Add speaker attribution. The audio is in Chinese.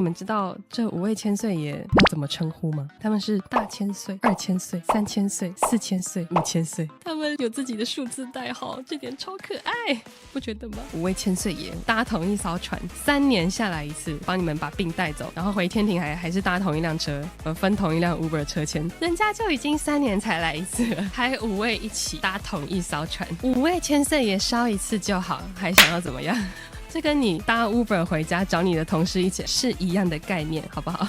Speaker 1: 你们知道这5位千岁爷要怎么称呼吗？他们是大千岁、2000岁、3000岁、4000岁、5000岁，他们有自己的数字代号，这点超可爱，不觉得吗？5位千岁爷搭同一艘船，3年下来一次，帮你们把病带走，然后回天庭还是搭同一辆车，分同一辆 Uber 车钱，人家就已经3年才来一次了，还5位一起搭同一艘船，5位千岁爷烧一次就好，还想要怎么样？这跟你搭 Uber 回家找你的同事一起是一样的概念，好不好？